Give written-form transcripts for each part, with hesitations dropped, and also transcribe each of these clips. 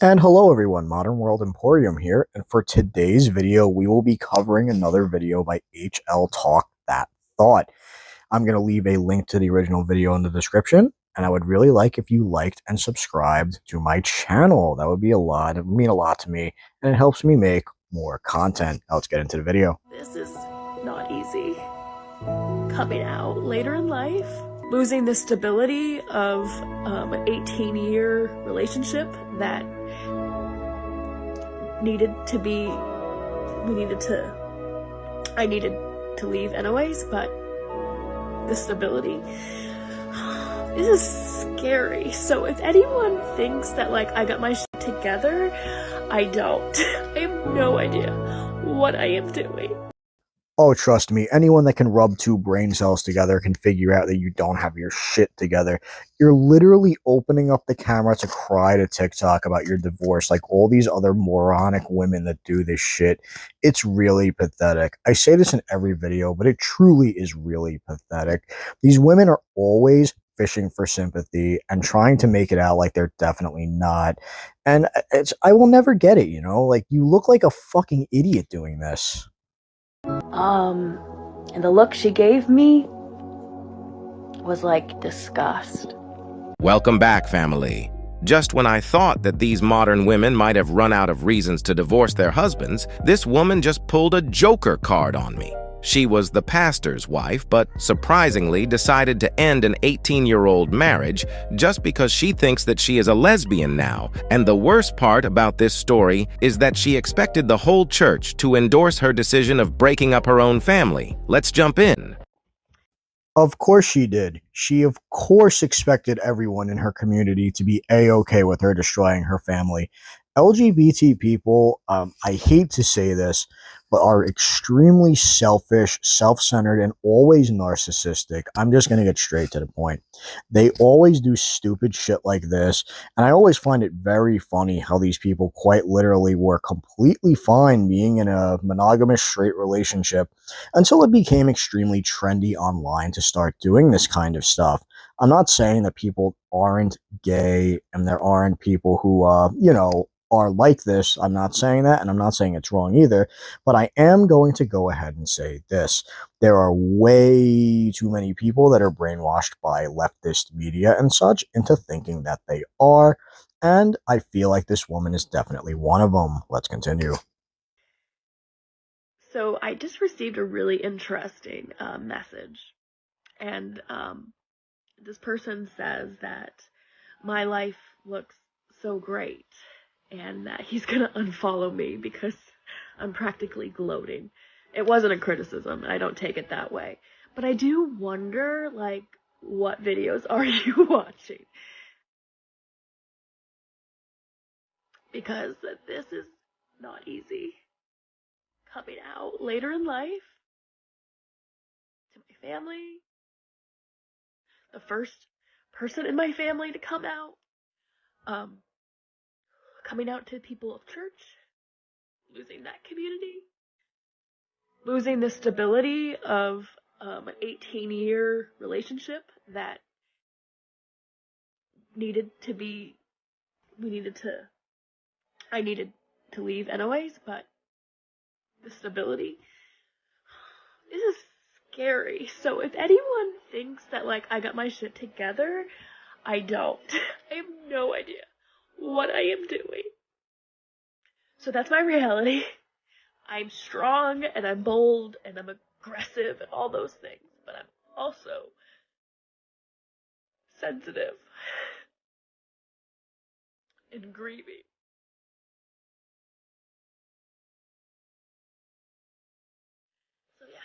And hello everyone, Modern World Emporium here, and for today's video, we will be covering another video by HL Talk That Thought. I'm going to leave a link to the original video in the description, and I would really like if you liked and subscribed to my channel. That would be it would mean a lot to me, and it helps me make more content. Now let's get into the video. This is not easy. Coming out later in life, losing the stability of an 18-year relationship that I needed to leave anyways, but the stability, this is scary. So if anyone thinks that like I got my shit together, I don't. I have no idea what I am doing. Oh, trust me, anyone that can rub two brain cells together can figure out that you don't have your shit together. You're literally opening up the camera to cry to TikTok about your divorce like all these other moronic women that do this shit. It's really pathetic. I say this in every video, but it truly is really pathetic. These women are always fishing for sympathy and trying to make it out like they're definitely not. And I will never get it, Like, you look like a fucking idiot doing this. And the look she gave me was like disgust. Welcome back, family. Just when I thought that these modern women might have run out of reasons to divorce their husbands, this woman just pulled a joker card on me. She was the pastor's wife, but surprisingly decided to end an 18-year-old marriage just because she thinks that she is a lesbian now. And the worst part about this story is that she expected the whole church to endorse her decision of breaking up her own family. Let's jump in. Of course she did. She, of course, expected everyone in her community to be A-okay with her destroying her family. LGBT people, I hate to say this, but are extremely selfish, self-centered, and always narcissistic. I'm just going to get straight to the point. They always do stupid shit like this, and I always find it very funny how these people quite literally were completely fine being in a monogamous straight relationship until it became extremely trendy online to start doing this kind of stuff. I'm not saying that people aren't gay and there aren't people who, are like this. I'm not saying that, and I'm not saying it's wrong either, but I am going to go ahead and say this. There are way too many people that are brainwashed by leftist media and such into thinking that they are, and I feel like this woman is definitely one of them. Let's continue. So I just received a really interesting message, and this person says that my life looks so great and that he's gonna unfollow me because I'm practically gloating. It wasn't a criticism, and I don't take it that way. But I do wonder, like, what videos are you watching? Because this is not easy. Coming out later in life to my family, the first person in my family to come out, coming out to people of church, losing that community, losing the stability of an 18-year relationship that I needed to leave anyways, but the stability, this is scary. So if anyone thinks that like I got my shit together, I don't. I have no idea what I am doing. So that's my reality. I'm strong and I'm bold and I'm aggressive and all those things, but I'm also sensitive and grieving. So yeah.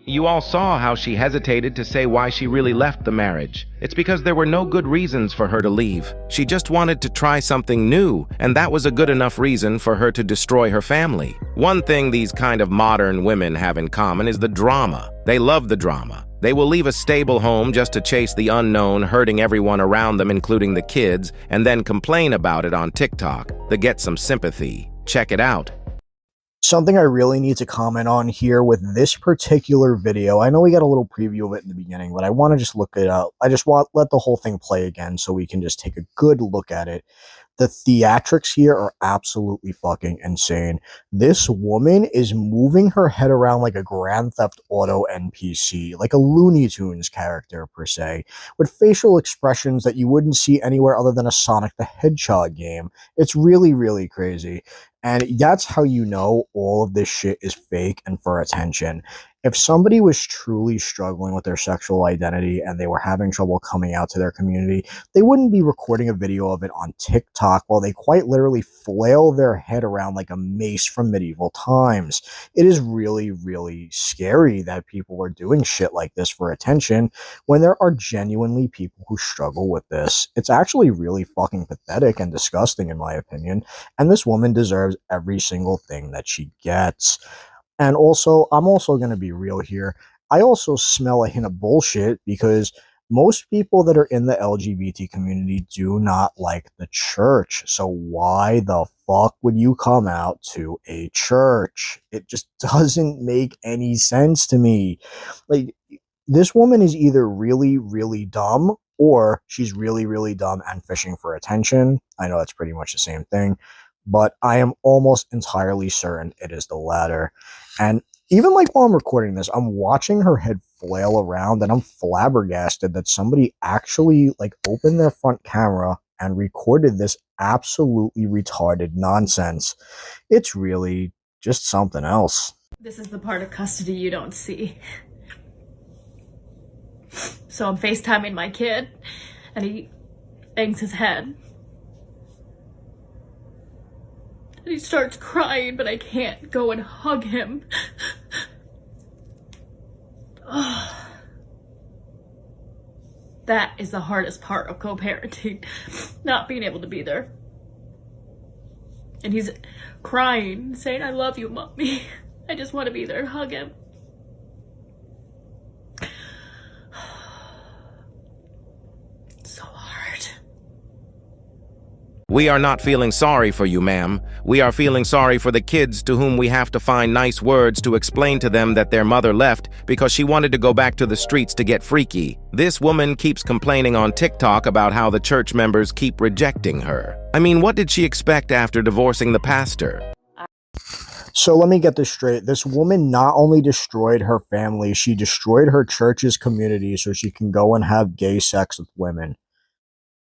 You all saw how she hesitated to say why she really left the marriage. It's because there were no good reasons for her to leave. She just wanted to try something new, and that was a good enough reason for her to destroy her family. One thing these kind of modern women have in common is the drama. They love the drama. They will leave a stable home just to chase the unknown, hurting everyone around them, including the kids, and then complain about it on TikTok to get some sympathy. Check it out. Something I really need to comment on here with this particular video. I know we got a little preview of it in the beginning, but I want to just look it up. I just want let the whole thing play again so we can just take a good look at it. The theatrics here are absolutely fucking insane. This woman is moving her head around like a Grand Theft Auto NPC, like a Looney Tunes character per se, with facial expressions that you wouldn't see anywhere other than a Sonic the Hedgehog game. It's really, really crazy. And that's how you know all of this shit is fake and for attention. If somebody was truly struggling with their sexual identity and they were having trouble coming out to their community, they wouldn't be recording a video of it on TikTok while they quite literally flail their head around like a mace from medieval times. It is really, really scary that people are doing shit like this for attention when there are genuinely people who struggle with this. It's actually really fucking pathetic and disgusting in my opinion, and this woman deserves every single thing that she gets. And also, I'm also going to be real here. I also smell a hint of bullshit because most people that are in the LGBT community do not like the church. So why the fuck would you come out to a church? It just doesn't make any sense to me. Like, this woman is either really, really dumb or she's really, really dumb and fishing for attention. I know that's pretty much the same thing, but I am almost entirely certain it is the latter. And even like while I'm recording this, I'm watching her head flail around and I'm flabbergasted that somebody actually like opened their front camera and recorded this absolutely retarded nonsense. It's really just something else. This is the part of custody you don't see. So I'm FaceTiming my kid, and he bangs his head. And he starts crying, but I can't go and hug him. That is the hardest part of co-parenting, not being able to be there. And he's crying, saying, "I love you, Mommy. I just want to be there and hug him." So hard. We are not feeling sorry for you, ma'am. We are feeling sorry for the kids to whom we have to find nice words to explain to them that their mother left because she wanted to go back to the streets to get freaky. This woman keeps complaining on TikTok about how the church members keep rejecting her. I mean, what did she expect after divorcing the pastor? So let me get this straight. This woman not only destroyed her family, she destroyed her church's community so she can go and have gay sex with women.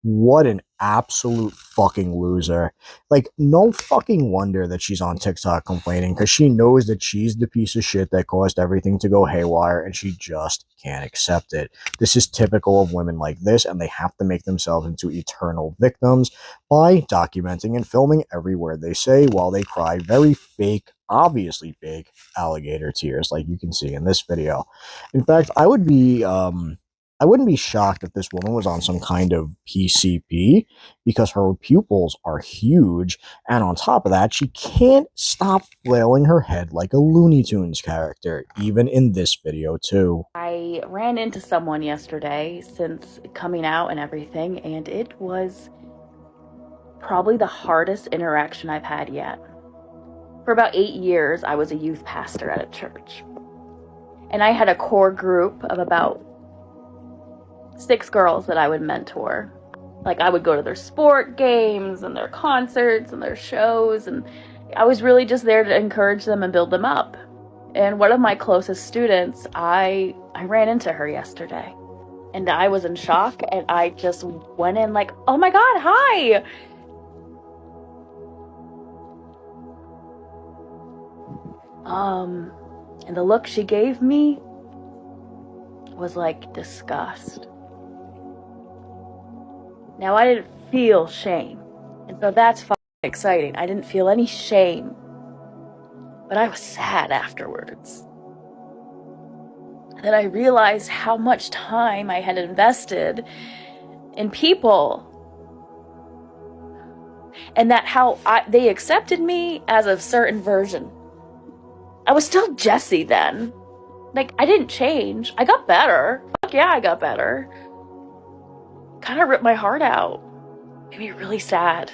What an absolute fucking loser. Like, no fucking wonder that she's on TikTok complaining, because she knows that she's the piece of shit that caused everything to go haywire and she just can't accept it. This is typical of women like this, and they have to make themselves into eternal victims by documenting and filming every word they say while they cry very fake, obviously fake alligator tears like you can see in this video. In fact, I wouldn't be shocked if this woman was on some kind of PCP, because her pupils are huge, and on top of that, she can't stop flailing her head like a Looney Tunes character, even in this video too. I ran into someone yesterday since coming out and everything, and it was probably the hardest interaction I've had yet. For about 8 years, I was a youth pastor at a church, and I had a core group of about 6 girls that I would mentor. Like, I would go to their sport games and their concerts and their shows, and I was really just there to encourage them and build them up. And one of my closest students, I ran into her yesterday, and I was in shock, and I just went in like, "Oh my God, hi!" And the look she gave me was like disgust. Now, I didn't feel shame, and so that's fucking exciting. I didn't feel any shame, but I was sad afterwards. And then I realized how much time I had invested in people, and that they accepted me as a certain version. I was still Jessie then. Like, I didn't change. I got better. Fuck yeah, I got better. Kind of ripped my heart out. Made me really sad.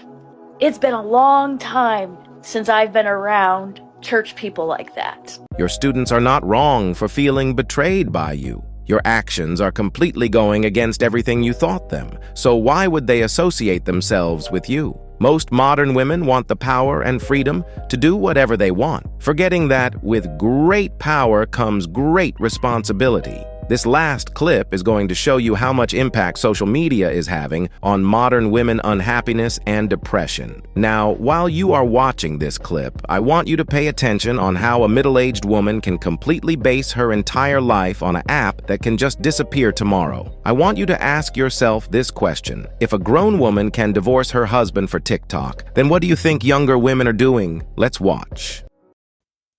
It's been a long time since I've been around church people like that. Your students are not wrong for feeling betrayed by you. Your actions are completely going against everything you thought them. So why would they associate themselves with you? Most modern women want the power and freedom to do whatever they want, forgetting that with great power comes great responsibility. This last clip is going to show you how much impact social media is having on modern women unhappiness and depression. Now, while you are watching this clip, I want you to pay attention on how a middle-aged woman can completely base her entire life on an app that can just disappear tomorrow. I want you to ask yourself this question. If a grown woman can divorce her husband for TikTok, then what do you think younger women are doing? Let's watch.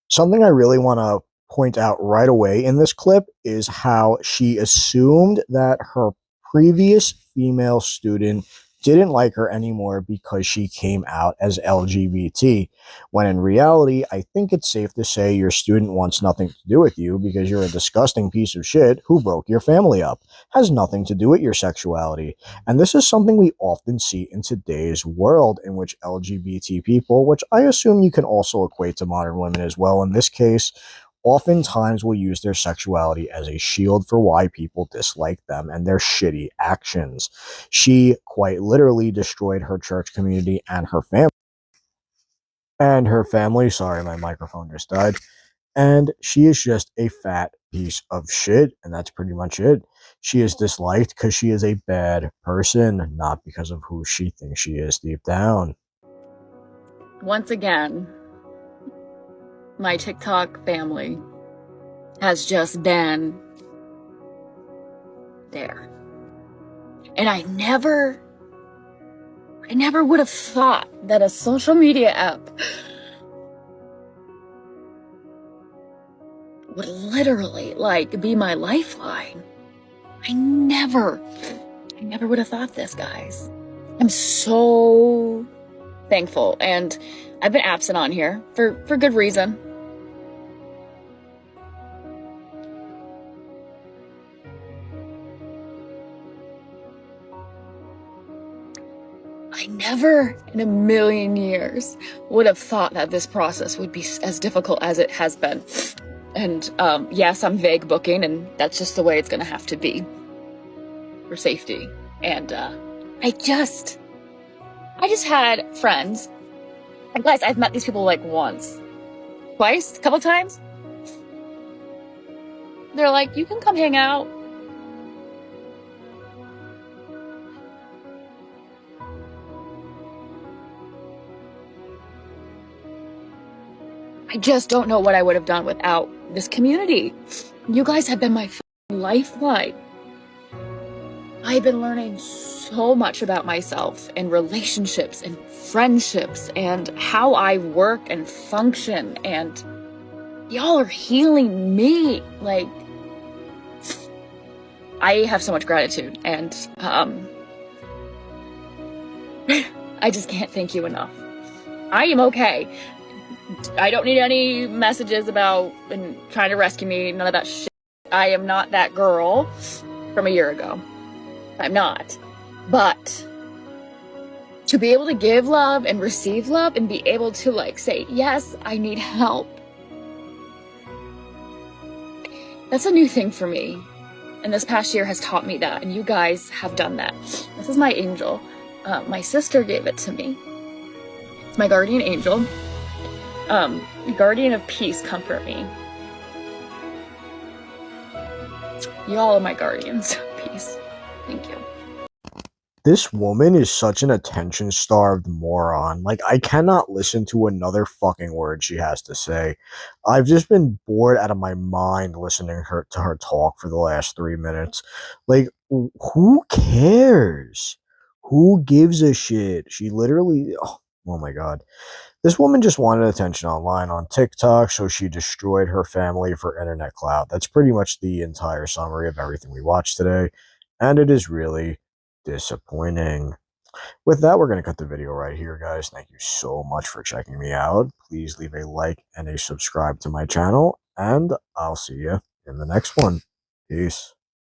Something I really want to point out right away in this clip is how she assumed that her previous female student didn't like her anymore because she came out as LGBT, when in reality, I think it's safe to say your student wants nothing to do with you because you're a disgusting piece of shit who broke your family up. Has nothing to do with your sexuality. And this is something we often see in today's world, in which LGBT people, which I assume you can also equate to modern women as well in this case, oftentimes will use their sexuality as a shield for why people dislike them and their shitty actions. She quite literally destroyed her church community and her family. Sorry, my microphone just died. And she is just a fat piece of shit, and that's pretty much it. She is disliked because she is a bad person, not because of who she thinks she is deep down. Once again, my TikTok family has just been there. And I never would have thought that a social media app would literally be my lifeline. I never would have thought this, guys. I'm so thankful, and I've been absent on here for good reason. I never in a million years would have thought that this process would be as difficult as it has been. And yes, I'm vague booking, and that's just the way it's gonna have to be for safety. And I just had friends. And guys, I've met these people once, twice, a couple times. They're like, you can come hang out. I just don't know what I would have done without this community. You guys have been my lifeline. I've been learning so much about myself and relationships and friendships and how I work and function, and y'all are healing me. I have so much gratitude, and I just can't thank you enough. I am okay. I don't need any messages about and trying to rescue me, none of that shit. I am not that girl from a year ago. I'm not. But to be able to give love and receive love and be able to say, yes, I need help. That's a new thing for me. And this past year has taught me that, and you guys have done that. This is my angel. My sister gave it to me. It's my guardian angel. Guardian of peace, comfort me. Y'all are my guardians of peace. Thank you. This woman is such an attention-starved moron. I cannot listen to another fucking word she has to say. I've just been bored out of my mind listening to her talk for the last 3 minutes. Who cares? Who gives a shit? She literally... Oh my god. This woman just wanted attention online on TikTok, so she destroyed her family for internet clout. That's pretty much the entire summary of everything we watched today, and it is really disappointing. With that, we're going to cut the video right here, guys. Thank you so much for checking me out. Please leave a like and a subscribe to my channel, and I'll see you in the next one. Peace.